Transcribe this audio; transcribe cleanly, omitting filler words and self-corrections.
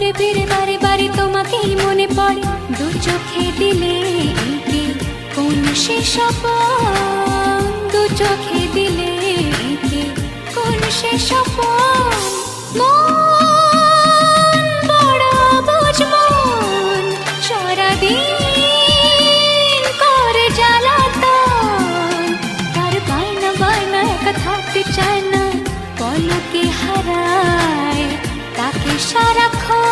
ঘুরে ফিরে বারে বারে তোমাকেই মনে পড়ে, দু চোখে দিলে এঁকে কোন সে স্বপন, দু চোখে দিলে এঁকে কোন সে স্বপন। মন বড় বুঝ মন, সারাদিন করে জ্বালাতন, তার বায়না বায়না একা থাকতে চায় না, পলকে হারায় তাকে সারাক্ষণ।